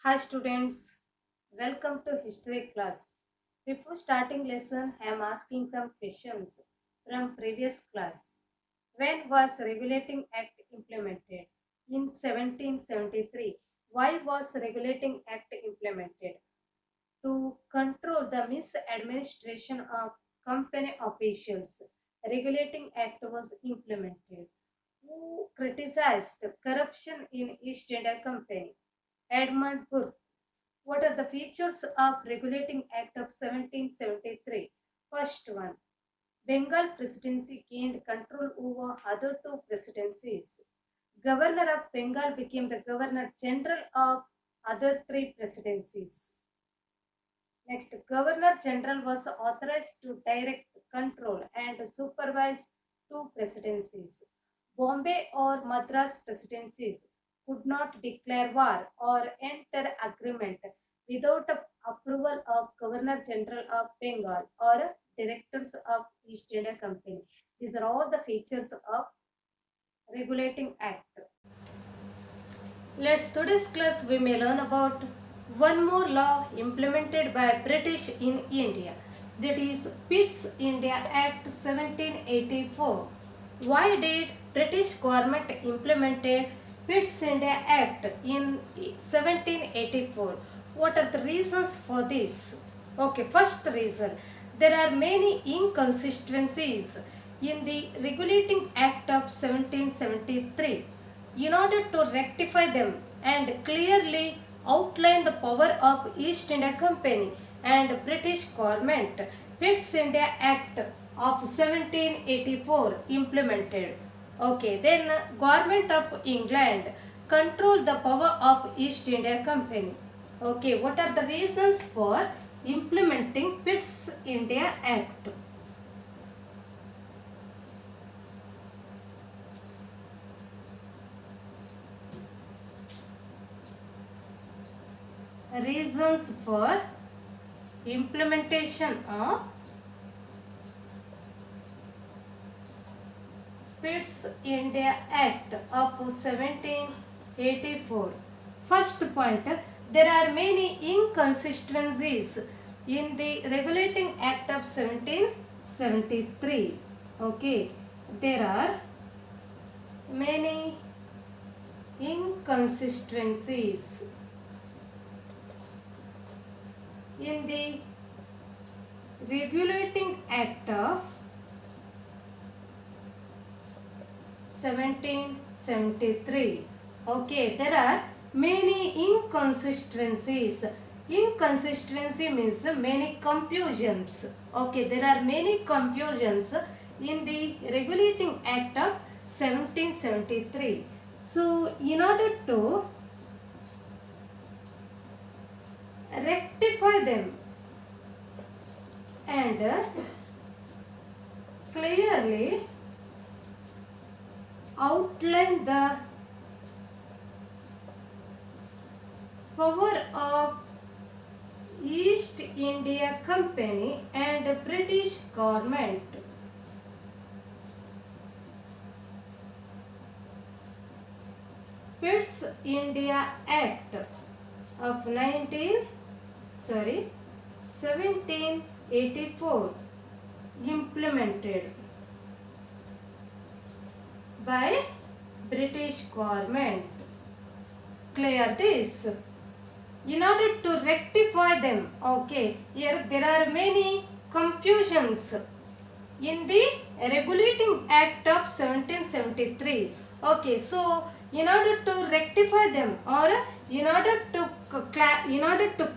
Hi students, welcome to history class. Before starting lesson, I am asking some questions from previous class. When was Regulating Act implemented? In 1773. Why was Regulating Act implemented? To control the misadministration of company officials, Regulating Act was implemented. Who criticized corruption in East India Company? Edmund Burke. What are the features of Regulating Act of 1773? First one, Bengal Presidency gained control over other two presidencies. Governor of Bengal became the Governor General of other three presidencies. Next, Governor General was authorized to direct, control, and supervise two presidencies. Bombay or Madras presidencies could not declare war or enter agreement without approval of Governor General of Bengal or directors of East India Company. These are all the features of Regulating Act. Let's today's class we may learn about one more law implemented by British in India, that is Pitt's India Act 1784. Why did British government implemented Pitt's India Act in 1784? What are the reasons for this? Okay, first reason, there are many inconsistencies in the Regulating Act of 1773. In order to rectify them and clearly outline the power of East India Company and British government, Pitt's India Act of 1784 implemented. Okay, then Government of England control the power of East India Company. Okay, what are the reasons for implementing Pitt's India Act? Reasons for implementation of Pitt's India Act of 1784. First point, there are many inconsistencies in the Regulating Act of 1773. Okay, there are many inconsistencies in the Regulating Act of 1773. Okay, there are many inconsistencies. Inconsistency means many confusions. Okay, there are many confusions in the Regulating Act of 1773. So, in order to rectify them and clearly outline the power of East India Company and British government, Pitt's India Act of 1784 implemented by British government. Clear this? In order to rectify them, okay, here there are many confusions in the Regulating Act of 1773. Okay, so in order to rectify them or in order to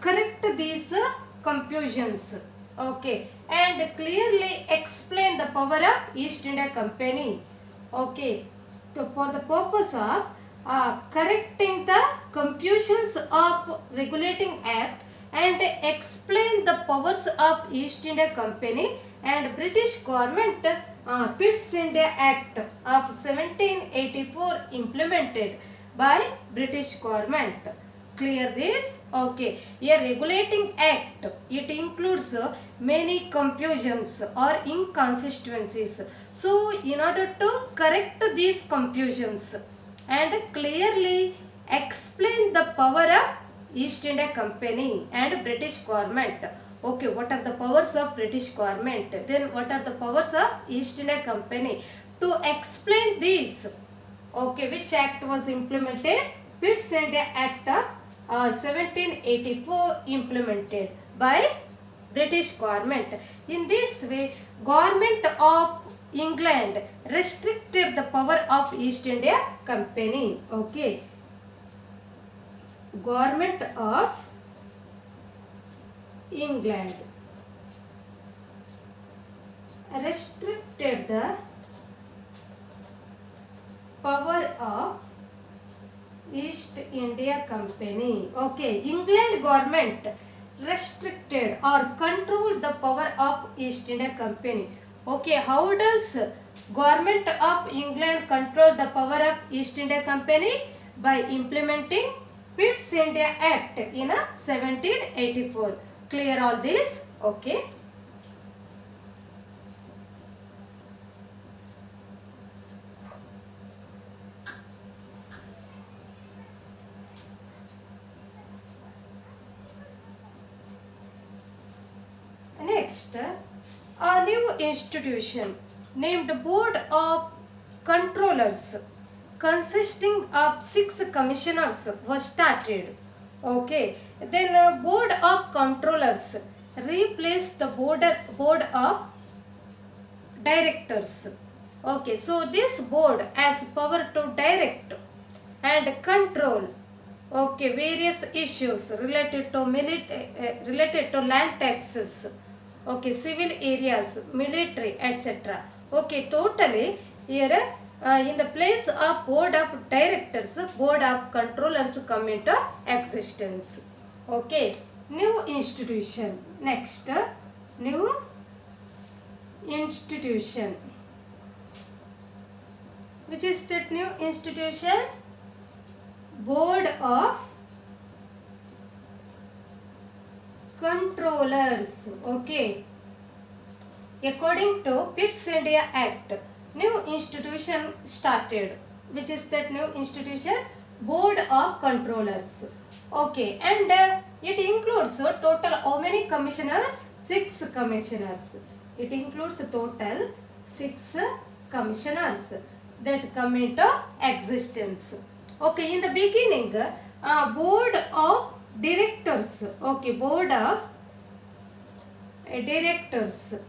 correct these confusions, okay, and clearly explain the power of East India Company, okay, for the purpose of correcting the confusions of Regulating Act and explain the powers of East India Company and British government, Pitt's India Act of 1784 implemented by British government. Clear this? Okay. A regulating act, it includes many confusions or inconsistencies. So, in order to correct these confusions and clearly explain the power of East India Company and British government. Okay, what are the powers of British government? Then what are the powers of East India Company? To explain this, okay, which act was implemented? Pitt's India Act of 1784 implemented by British government. In this way, government of England restricted the power of East India Company. Okay, government of England restricted the power of East India Company. Okay, England government restricted or controlled the power of East India Company. Okay, how does government of England control the power of East India Company? By implementing Pitt's India Act in 1784. Clear all this? Okay. Next, a new institution named Board of Controllers consisting of 6 commissioners was started. Okay, then Board of Controllers replaced the board of Directors. Okay, so this board has power to direct and control, okay, various issues related to related to land taxes, okay, civil areas, military, etc. Okay, totally here in the place of board of directors, board of controllers come into existence. Okay, new institution. Next, new institution. Which is that new institution? Board of Controllers. Okay. According to Pitt's India Act, new institution started. Which is that new institution? Board of Controllers. Okay. And it includes total how many commissioners? 6 commissioners. It includes total 6 commissioners that come into existence. Okay, in the beginning, board of directors. Okay, board of directors.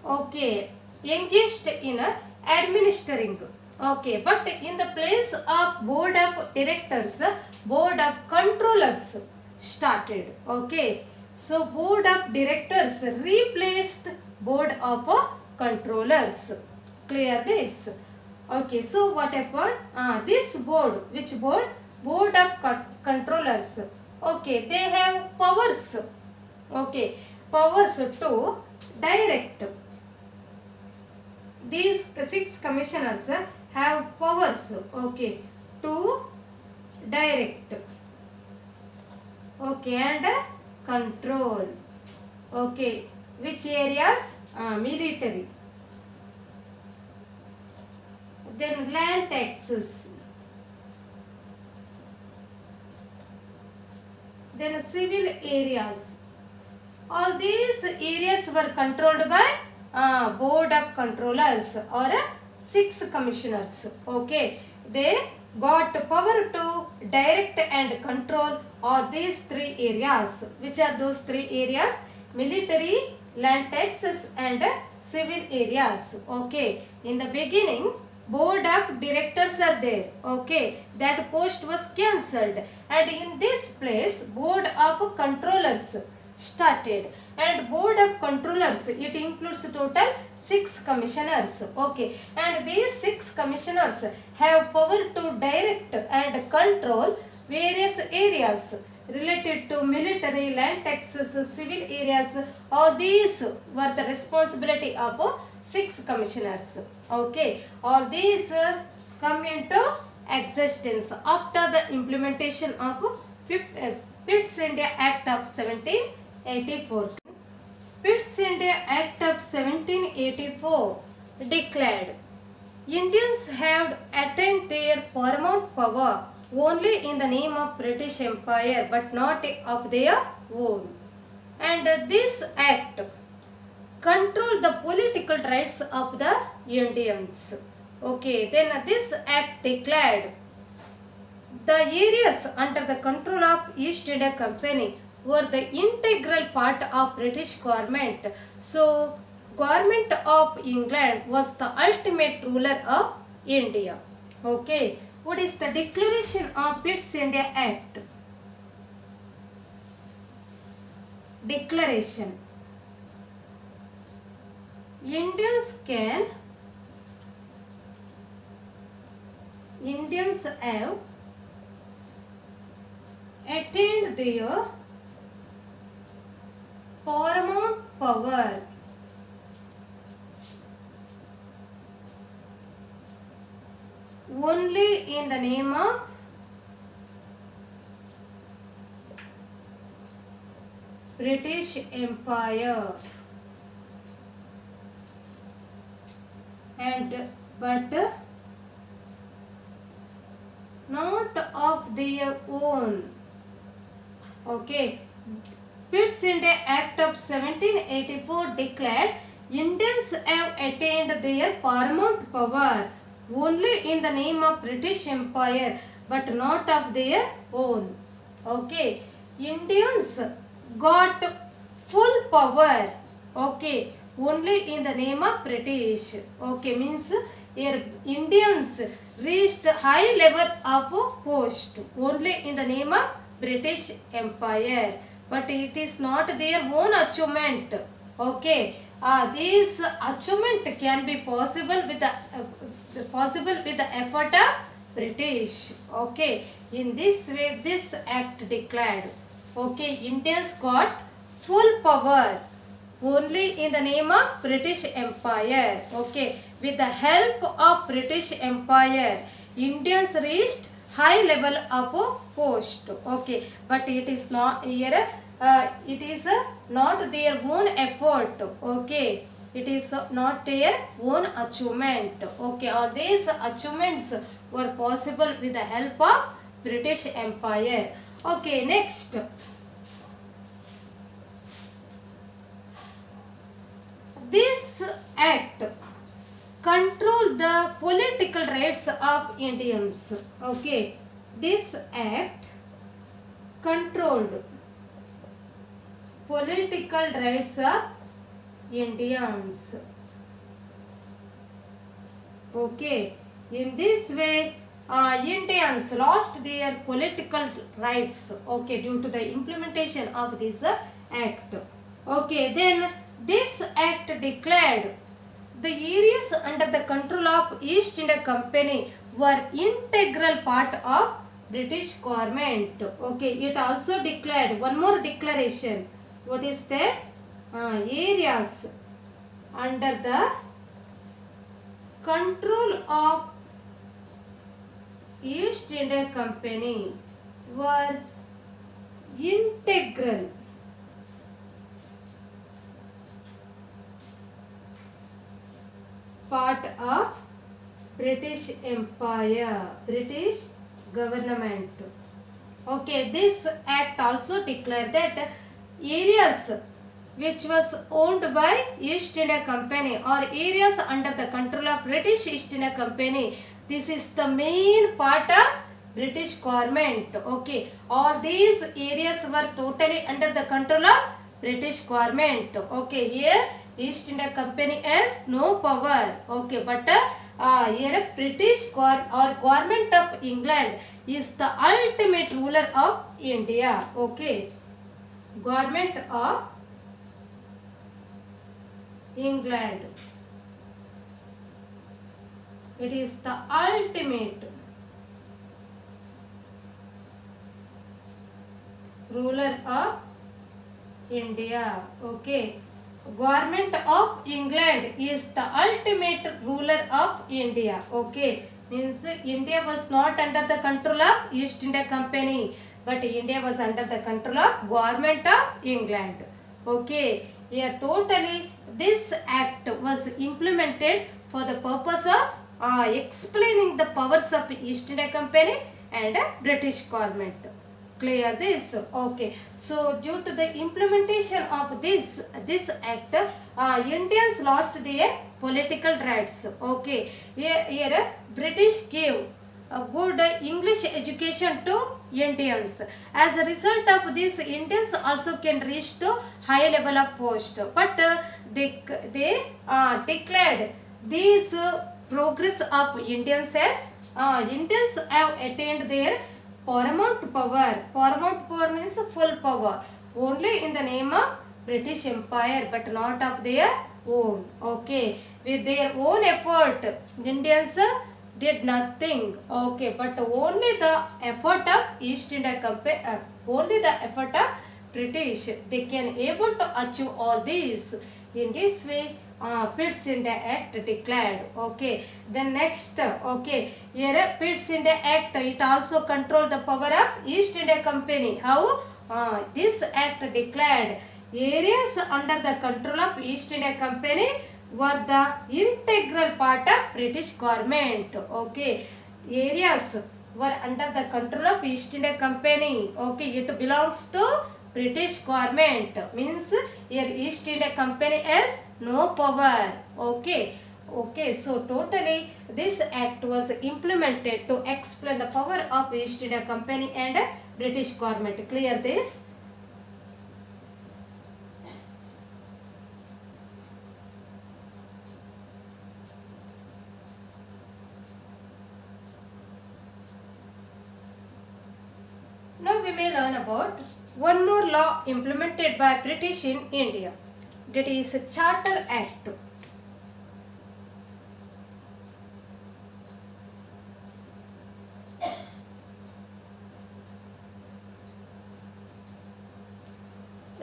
Okay, engaged in administering. Okay, but in the place of board of directors, board of controllers started. Okay, so board of directors replaced board of controllers. Clear this? Okay, so what happened? This board, which board? Board of controllers. Okay, they have powers. Okay, powers to direct. These 6 commissioners have powers, okay, to direct, okay, and control. Okay, which areas? Military. Then land taxes. Then civil areas. All these areas were controlled by board of controllers or 6 commissioners. Okay, they got power to direct and control all these 3 areas. Which are those 3 areas? Military, land taxes and civil areas. Okay, in the beginning, board of directors are there. Okay, that post was cancelled, and in this place board of controllers started. And board of controllers, it includes total 6 commissioners. Okay, and these 6 commissioners have power to direct and control various areas related to military, land taxes, civil areas. All these were the responsibility of 6 commissioners. Okay, all these come into existence after the implementation of Pitt's India Act of 1784. Pitt's India Act of 1784 declared Indians have attained their paramount power only in the name of British Empire but not of their own. And this act controlled the political rights of the Indians. Okay, then this act declared the areas under the control of East India Company were the integral part of British government. So, government of England was the ultimate ruler of India. Okay, what is the declaration of Pitt's India Act? Declaration. Indians have attained their paramount power only in the name of British Empire but not of their own. Okay, Pitt's India Act of 1784 declared Indians have attained their paramount power only in the name of British Empire but not of their own. Okay, Indians got full power. Okay, only in the name of British. Okay, means here Indians reached high level of post only in the name of British Empire, but it is not their own achievement. Okay, this achievement can be possible with the effort of British. Okay, in this way this act declared. Okay, Indians got full power only in the name of British Empire. Okay, with the help of British Empire, Indians reached high level of post. Okay, but it is not here. It is not their own effort. Okay, it is not their own achievement. Okay, all these achievements were possible with the help of British Empire. Okay, next. This act controlled the political rights of Indians. Okay, this act controlled political rights of Indians. Okay, in this way, Indians lost their political rights. Okay, due to the implementation of this act. Okay, then this act declared the areas under the control of East India Company were integral part of British government. Okay, it also declared one more declaration. What is that? Areas under the control of East India Company were integral part of British Empire, British government. Okay, this act also declared that areas which was owned by East India Company or areas under the control of British East India Company, this is the main part of British government. Okay, all these areas were totally under the control of British government. Okay, here East India Company has no power. Okay, but here British or government of England is the ultimate ruler of India. Okay, government of England. It is the ultimate ruler of India. Okay. Government of England is the ultimate ruler of India. Okay. Means India was not under the control of East India Company, but India was under the control of government of England. Okay. Here totally this act was implemented for the purpose of explaining the powers of East India Company and British government. Clear this? Okay. So due to the implementation of this act, Indians lost their political rights. Okay. Here British gave a good English education to Indians. As a result of this, Indians also can reach to high level of post. But they declared this progress of Indians as Indians have attained their paramount power. Paramount power means full power. Only in the name of British Empire, but not of their own. Okay, with their own effort, Indians did nothing. Okay, but only the effort of East India Company, only the effort of British, they can able to achieve all this. In this way, Pitt's India Act declared. Okay, then next, okay, here Pitt's India Act, it also control the power of East India Company. How? This act declared areas under the control of East India Company were the integral part of British government. Okay, areas were under the control of East India Company. Okay, it belongs to British government. Means here East India Company has no power. Okay. Okay, so totally this act was implemented to explain the power of East India Company and British government. Clear this? Now we may learn about one more law implemented by British in India. That is Charter Act.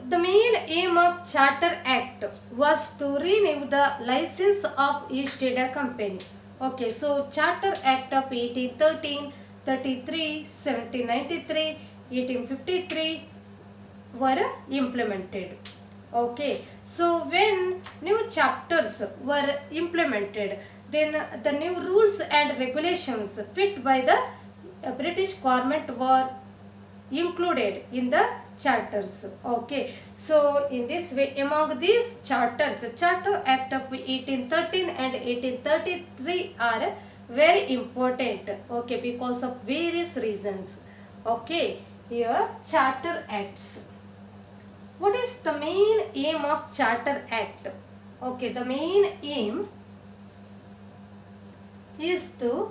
The main aim of Charter Act was to renew the license of East India Company. Okay, so Charter Act of 1813, 33, 1793, 1853 were implemented. Okay, so when new chapters were implemented, then the new rules and regulations fit by the British government were included in the charters. Okay, so in this way, among these charters, Charter Act of 1813 and 1833 are very important. Okay, because of various reasons. Okay, here Charter Acts. What is the main aim of Charter Act? Okay, the main aim is to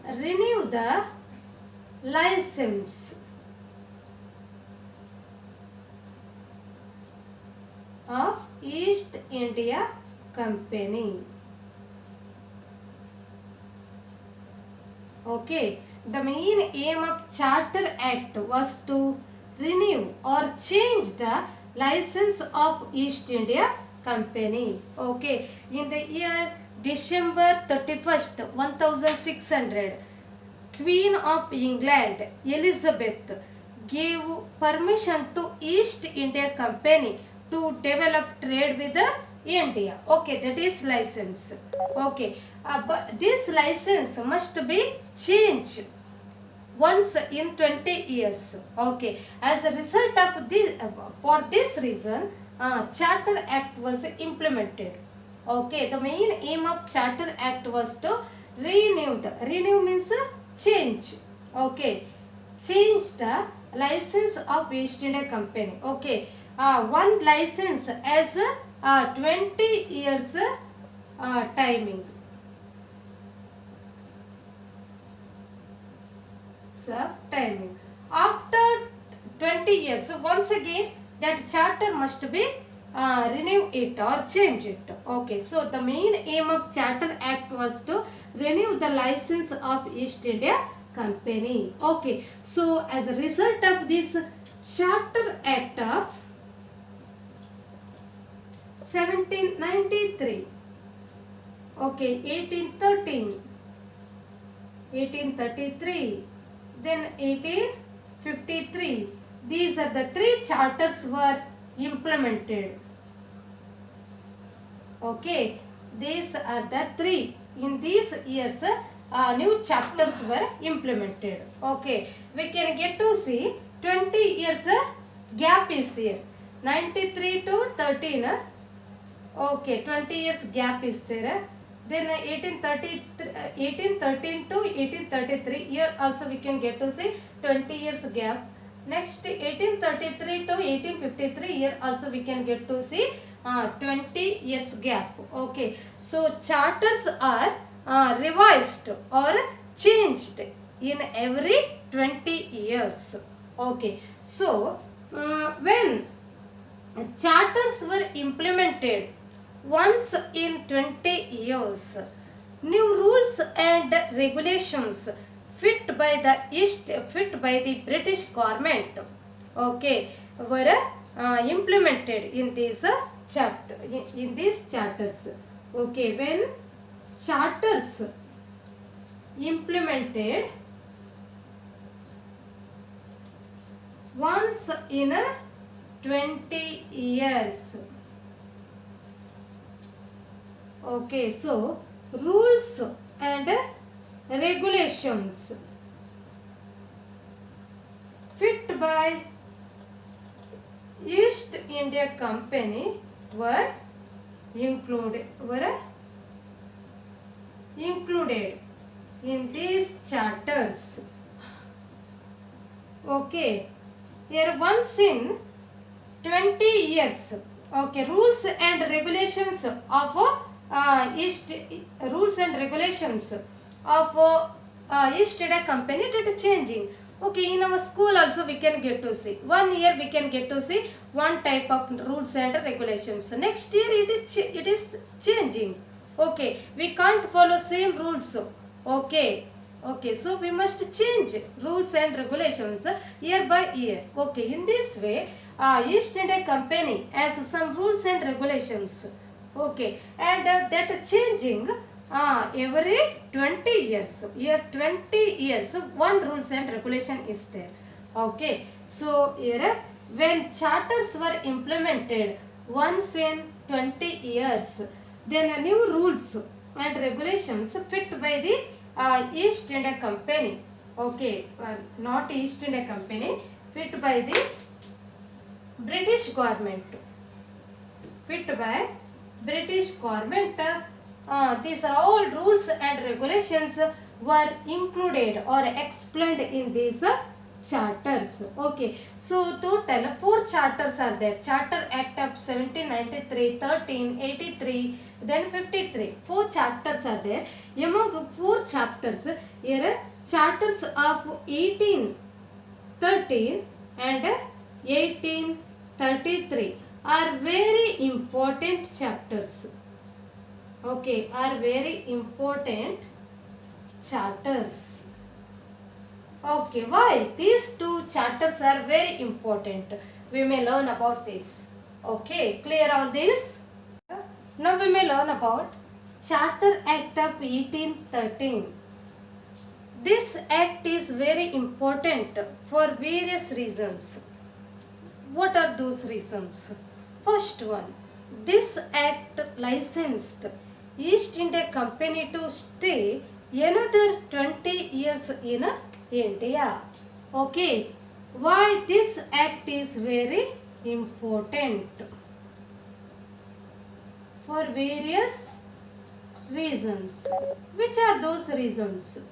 renew the license of East India Company. Okay, the main aim of Charter Act was to renew or change the license of East India Company. Okay, in the year December 31st, 1600, Queen of England Elizabeth gave permission to East India Company to develop trade with India. Okay, that is license. Okay, but this license must be changed once in 20 years. Okay, as a result of this, for this reason, Charter Act was implemented. Okay, the main aim of Charter Act was to renew means change. Okay, change the license of East India Company. Okay, one license as 20 years timing. So timing. After 20 years, so once again that charter must be renew it or change it. Okay, so the main aim of Charter Act was to renew the license of East India Company. Okay, so as a result of this Charter Act of 1793, okay, 1813, 1833, then 1853. These are the three charters were implemented. Okay, these are the three in these years new chapters were implemented. Okay, we can get to see 20 years gap is here. 93 to 13. Okay, 20 years gap is there. Then 1813 to 1833, here also we can get to see 20 years gap. Next 1833 to 1853, here also we can get to see 20 years gap. Okay, so charters are revised or changed in every 20 years. Okay, so when charters were implemented once in 20 years, new rules and regulations fit by the British government, okay, were implemented in these in these charters. Okay, when charters implemented once in a 20 years. Okay, so rules and regulations fit by East India Company were included in these charters. Okay, here once in 20 years. Okay, rules and regulations of rules and regulations of East India Company that changing. Okay, in our school also we can get to see. 1 year we can get to see one type of rules and regulations. Next year it is changing. Okay, we can't follow same rules. Okay, okay, so we must change rules and regulations year by year. Okay, in this way, East India Company has some rules and regulations. Okay, and that changing every 20 years. Year 20 years, one rules and regulation is there. Okay, so here when charters were implemented once in 20 years, then new rules and regulations fit by the East India Company. Okay, not East India Company, fit by the British government. Fit by British government. These are all rules and regulations were included or explained in these charters. Okay, so total 4 charters are there. Charter Act of 1793, 1383, then 53. 4 chapters are there. Among 4 chapters, here charters of 1813 and 1833 are very important chapters. Okay, are very important charters. Okay, why these 2 charters are very important? We may learn about this. Okay, clear all this? Now we may learn about Charter Act of 1813. This act is very important for various reasons. What are those reasons? First one, this act licensed East India Company to stay another 20 years in India. Okay, why this act is very important? For various reasons. Which are those reasons?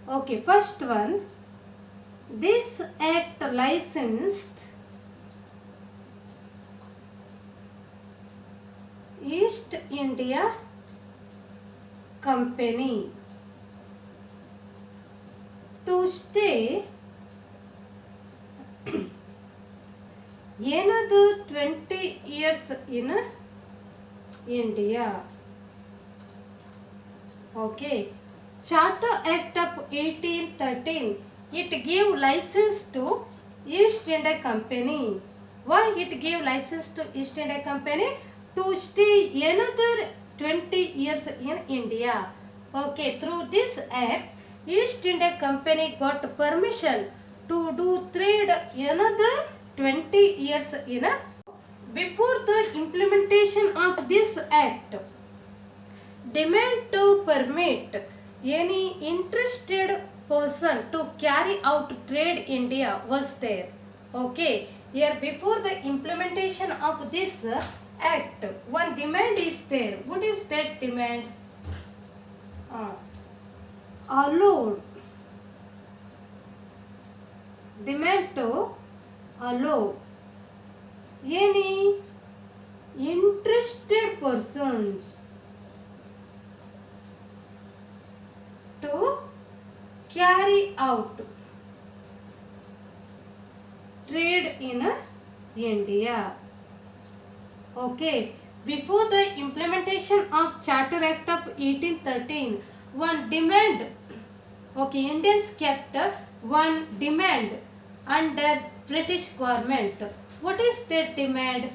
Okay, first one, this act licensed East India Company to stay another 20 years in India. Okay, Charter Act of 1813, it gave license to East India Company. Why it gave license to East India Company? To stay another 20 years in India. Okay, through this act, East India Company got permission to do trade another 20 years in. Before the implementation of this act, demand to permit any interested person to carry out trade India was there. Okay, here before the implementation of this act, one demand is there. What is that demand? Allowed. Demand to allow any interested persons to carry out trade in India. Okay, before the implementation of Charter Act of 1813, one demand, okay, Indians kept one demand under British government. What is that demand?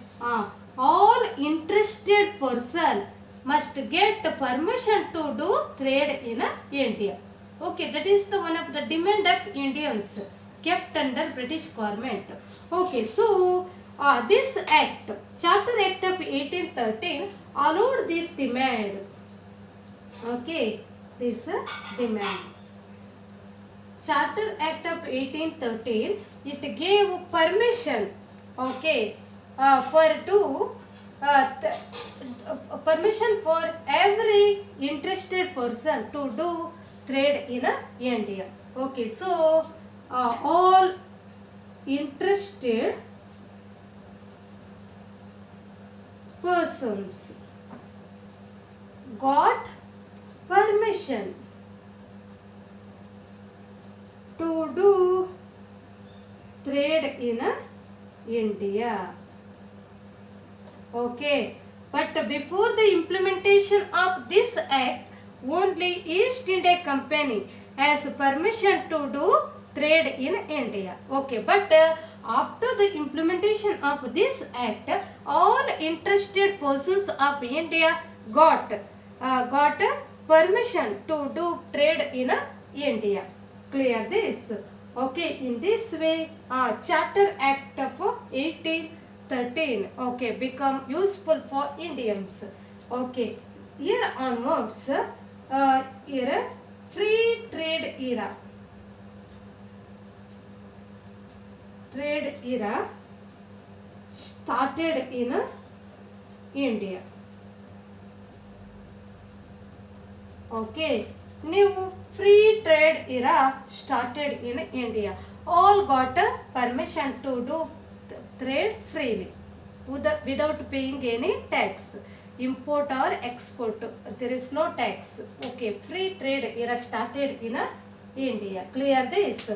All interested person must get permission to do trade in India. Okay, that is the one of the demand of Indians kept under British government. Okay, so this act, Charter Act of 1813, allowed this demand. Okay, this demand. Charter Act of 1813, it gave permission, okay, permission for every interested person to do trade in India. Okay, so all interested persons got permission to do trade in India. Okay, but before the implementation of this act, only East India Company has permission to do trade in India. Okay, but after the implementation of this act, all interested persons of India got permission to do trade in India. Clear this? Okay, in this way, Charter Act of 1813, okay, become useful for Indians. Okay, here onwards, here free trade era. Trade era started in India. Okay, new free trade era started in India. All got permission to do trade freely without paying any tax, import or export. There is no tax. Okay, free trade era started in India. Clear this?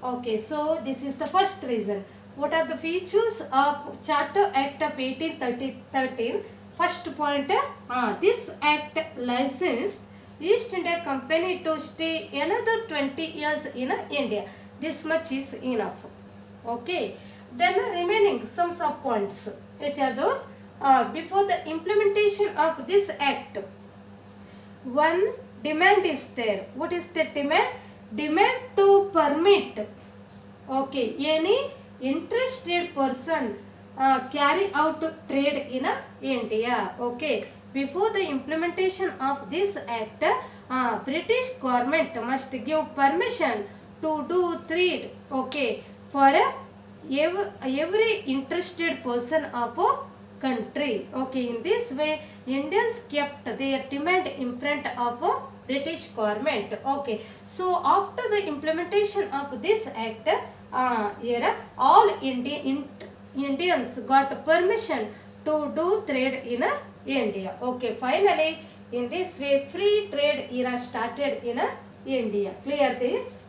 Okay, so this is the first reason. What are the features of Charter Act of 1813? First point, this act licensed East India Company to stay another 20 years in India. This much is enough. Okay. Then remaining some sub points. Which are those? Before the implementation of this act, one demand is there. What is the demand? Demand to permit, okay, any interested person carry out trade in India. Okay, before the implementation of this act, British government must give permission to do trade, okay, for every interested person of a country. Okay, in this way, Indians kept their demand in front of a British government. Okay, so after the implementation of this act, here all Indians got permission to do trade in India. Okay, finally, in this way, free trade era started in India. Clear this?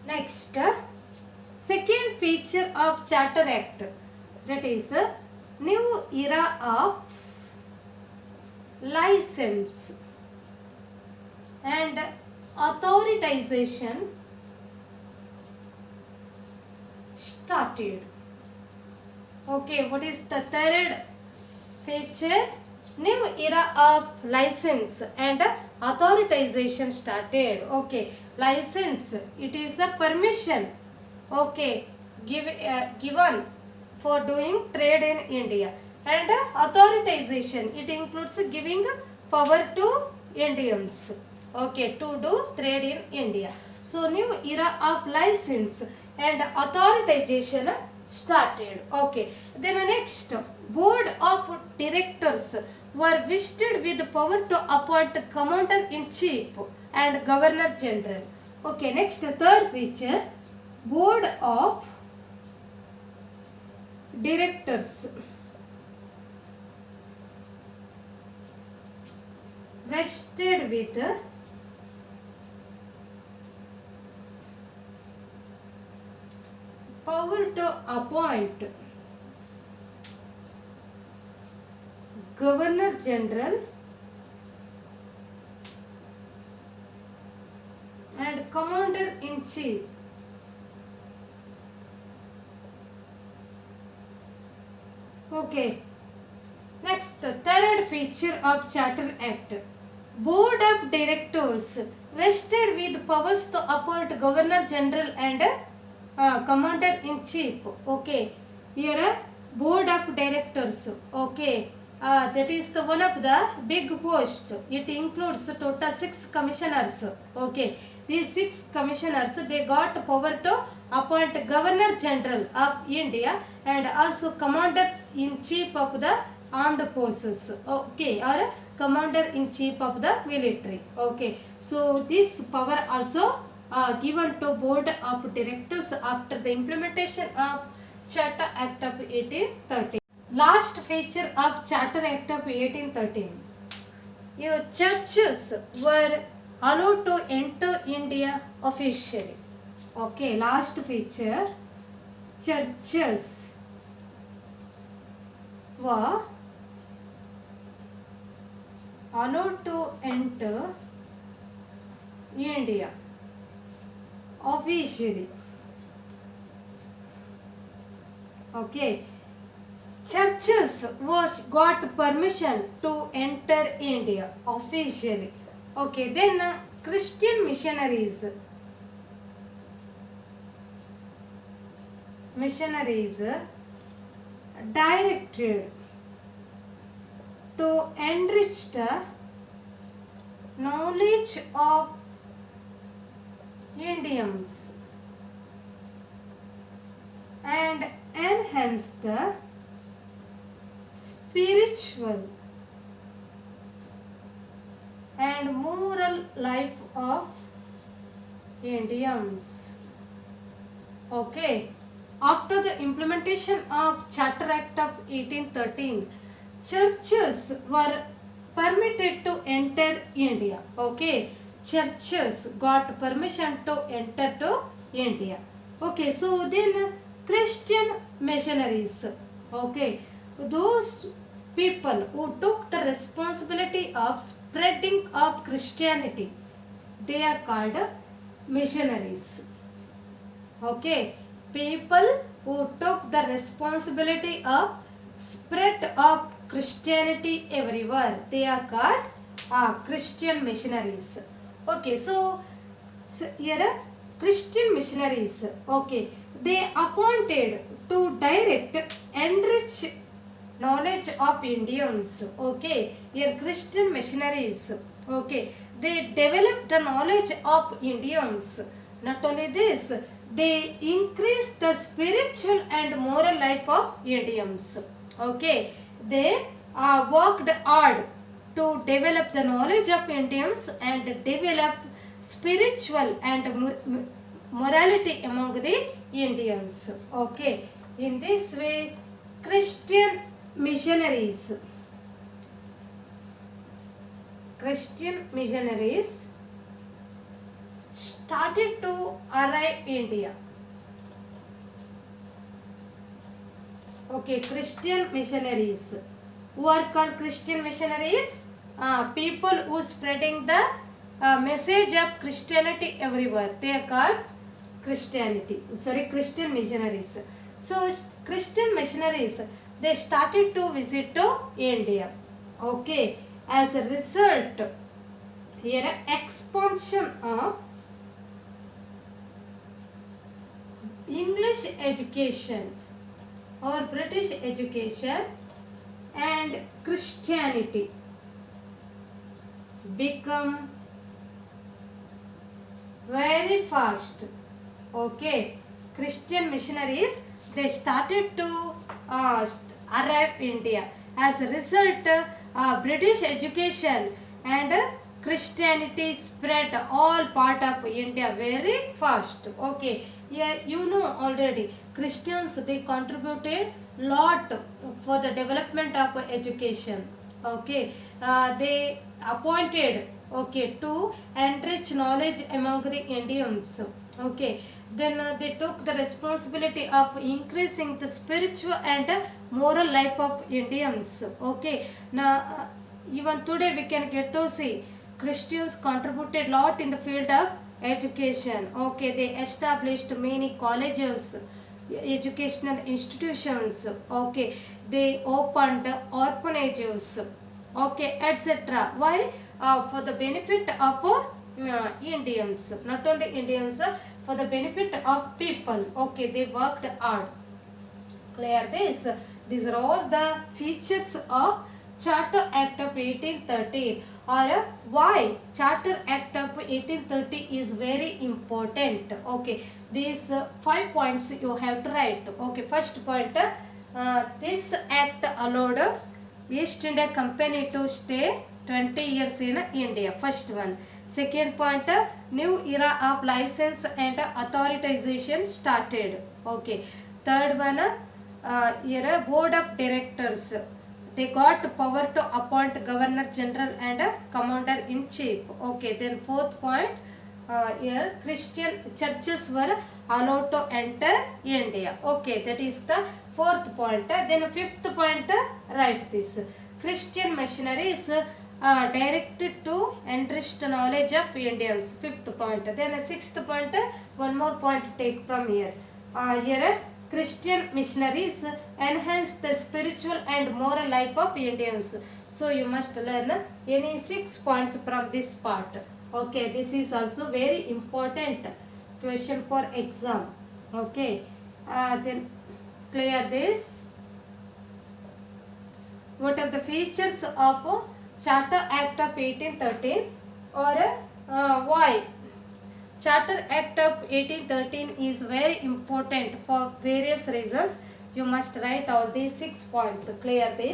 Next, second feature of Charter Act, that is new era of license and authorization started. Okay, what is the third feature? New era of license and authorization started. Okay, license, it is a permission, okay, given for doing trade in India. And authorization, it includes giving power to Indians, okay, to do trade in India. So new era of license and authorization started. Okay, then next, board of directors were vested with power to appoint commander in chief and governor general. Okay, next, third feature, board of directors vested with power to appoint governor general and commander in chief. Okay, next, the third feature of Charter Act, board of directors vested with powers to appoint governor general and commander in chief. Okay, here board of directors. Okay, that is the one of the big post. It includes total 6 commissioners. Okay, these 6 commissioners, they got power to appoint governor general of India and also commander in chief of the armed forces. Okay, or commander in chief of the military. Okay, so this power also given to board of directors after the implementation of Charter Act of 1813. Last feature of Charter Act of 1813. Your churches were allowed to enter India officially. Okay, last feature, churches were allowed to enter India officially. Okay, churches was got permission to enter India officially. Okay, then Christian missionaries directed to enrich the knowledge of Indians and enhance the spiritual and moral life of Indians. Okay, after the implementation of Charter Act of 1813, churches were permitted to enter India. Okay, churches got permission to enter to India. Okay, so then Christian missionaries. Okay, those people who took the responsibility of spreading of Christianity, they are called missionaries. Okay, people who took the responsibility of spread of Christianity everywhere, they are called Christian missionaries. Okay, so here Christian missionaries. Okay, they appointed to direct enrich knowledge of Indians. Okay, here Christian missionaries. Okay, they developed the knowledge of Indians. Not only this, they increase the spiritual and moral life of Indians. Okay, they worked hard to develop the knowledge of Indians and develop spiritual and morality among the Indians. Okay, in this way, Christian missionaries started to arrive India. Okay, Christian missionaries. Who are called Christian missionaries? People who spreading the message of Christianity everywhere. They are called Christian missionaries. So Christian missionaries, they started to visit to India. Okay, as a result, here expansion of English education. or British education and Christianity become very fast. Okay, Christian missionaries, they started to arrive India. As a result, British education and Christianity spread all part of India very fast. Okay, yeah, you know already Christians, they contributed lot for the development of education. Okay, they appointed, okay, to enrich knowledge among the Indians. Okay, then they took the responsibility of increasing the spiritual and moral life of Indians. Okay, now even today we can get to see Christians contributed lot in the field of education. Okay, they established many colleges, educational institutions. Okay, they opened orphanages, okay, etc. Why? For the benefit of Indians, not only Indians, for the benefit of people. Okay, they worked hard. Clear this? These are all the features of Charter Act of 1813. Or why Charter Act of 1830 is very important. Okay, these 5 points you have to write. Okay, first point, this act allowed East India Company to stay 20 years in India. First one. Second point, new era of license and authorization started. Okay. Third one, here a board of directors. They got power to appoint governor general and commander in chief. Okay. Then fourth point, here Christian churches were allowed to enter India. Okay, that is the fourth point. Then fifth point, write this. Christian missionaries directed to enrich the knowledge of Indians. Fifth point. Then sixth point, one more point take from here. Here Christian missionaries enhance the spiritual and moral life of Indians. So you must learn any 6 points from this part. Okay, this is also very important question for exam. Okay, then clear this. What are the features of Charter Act of 1813, or why Charter Act of 1813 is very important for various reasons? You must write all these 6 points. Clear this.